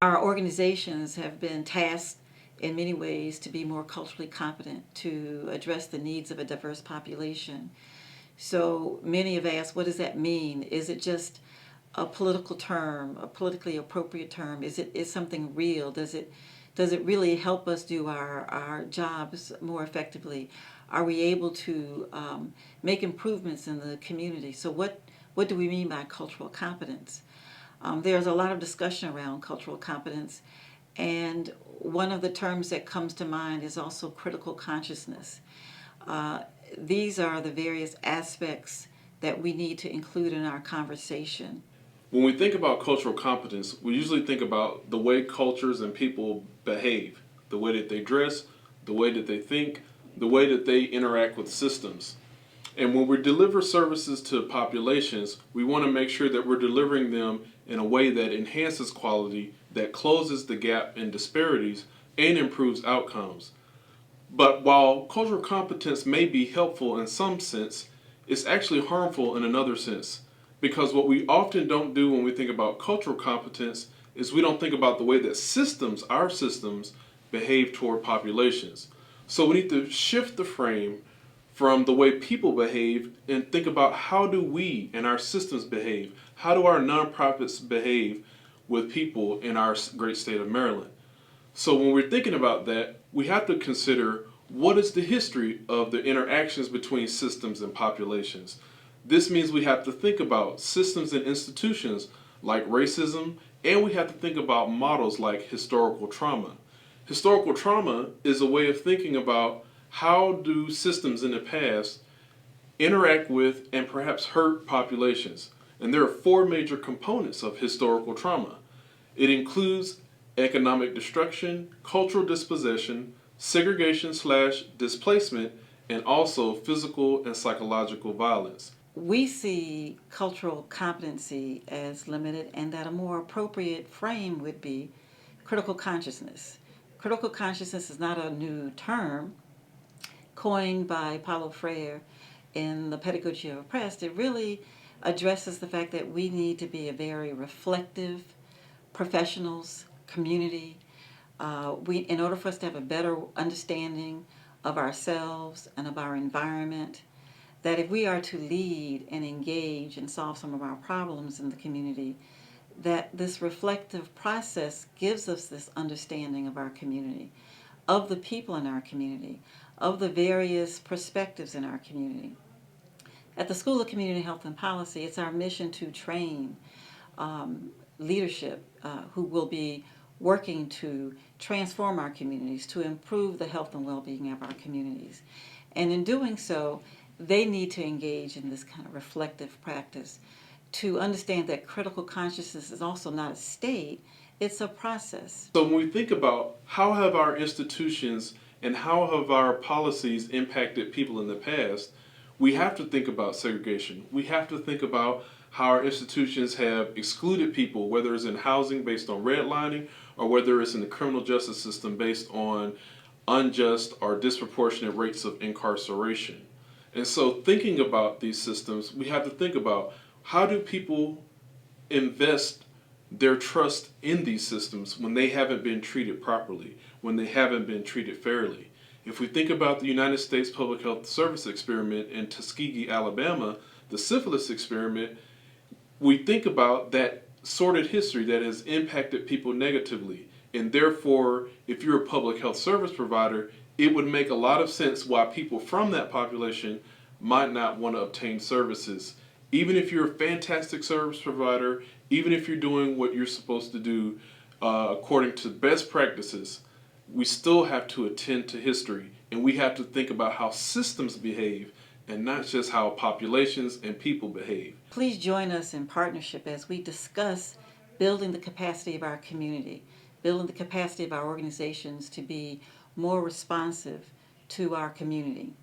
our organizations have been tasked in many ways to be more culturally competent, to address the needs of a diverse population. So many have asked, what does that mean? Is it just a political term, a politically appropriate term? Is something real? Does it really help us do our jobs more effectively? Are we able to make improvements in the community? So what do we mean by cultural competence? There's a lot of discussion around cultural competence, and one of the terms that comes to mind is also critical consciousness. These are the various aspects that we need to include in our conversation. When we think about cultural competence, we usually think about the way cultures and people behave, the way that they dress, the way that they think, the way that they interact with systems. And when we deliver services to populations, we want to make sure that we're delivering them in a way that enhances quality, that closes the gap in disparities, and improves outcomes. But while cultural competence may be helpful in some sense, it's actually harmful in another sense. Because what we often don't do when we think about cultural competence is we don't think about the way that systems, our systems, behave toward populations. So we need to shift the frame from the way people behave and think about how do we and our systems behave? How do our nonprofits behave with people in our great state of Maryland? So when we're thinking about that, we have to consider what is the history of the interactions between systems and populations. This means we have to think about systems and institutions like racism, and we have to think about models like historical trauma. Historical trauma is a way of thinking about how do systems in the past interact with and perhaps hurt populations. And there are four major components of historical trauma. It includes economic destruction, cultural dispossession, segregation/displacement, and also physical and psychological violence. We see cultural competency as limited, and that a more appropriate frame would be critical consciousness. Critical consciousness is not a new term coined by Paulo Freire in the Pedagogy of Oppressed. It really addresses the fact that we need to be a very reflective professionals, community. In order for us to have a better understanding of ourselves and of our environment, that if we are to lead and engage and solve some of our problems in the community, that this reflective process gives us this understanding of our community, of the people in our community, of the various perspectives in our community. At the School of Community Health and Policy, it's our mission to train leadership who will be working to transform our communities, to improve the health and well-being of our communities. And in doing so, they need to engage in this kind of reflective practice to understand that critical consciousness is also not a state, it's a process. So when we think about how have our institutions and how have our policies impacted people in the past, we have to think about segregation. We have to think about how our institutions have excluded people, whether it's in housing based on redlining or whether it's in the criminal justice system based on unjust or disproportionate rates of incarceration. And so thinking about these systems, we have to think about how do people invest their trust in these systems when they haven't been treated properly, when they haven't been treated fairly. If we think about the United States Public Health Service experiment in Tuskegee, Alabama, the syphilis experiment, we think about that sordid history that has impacted people negatively. And therefore, if you're a public health service provider, it would make a lot of sense why people from that population might not want to obtain services. Even if you're a fantastic service provider, even if you're doing what you're supposed to do according to best practices, we still have to attend to history, and we have to think about how systems behave and not just how populations and people behave. Please join us in partnership as we discuss building the capacity of our community, building the capacity of our organizations to be more responsive to our community.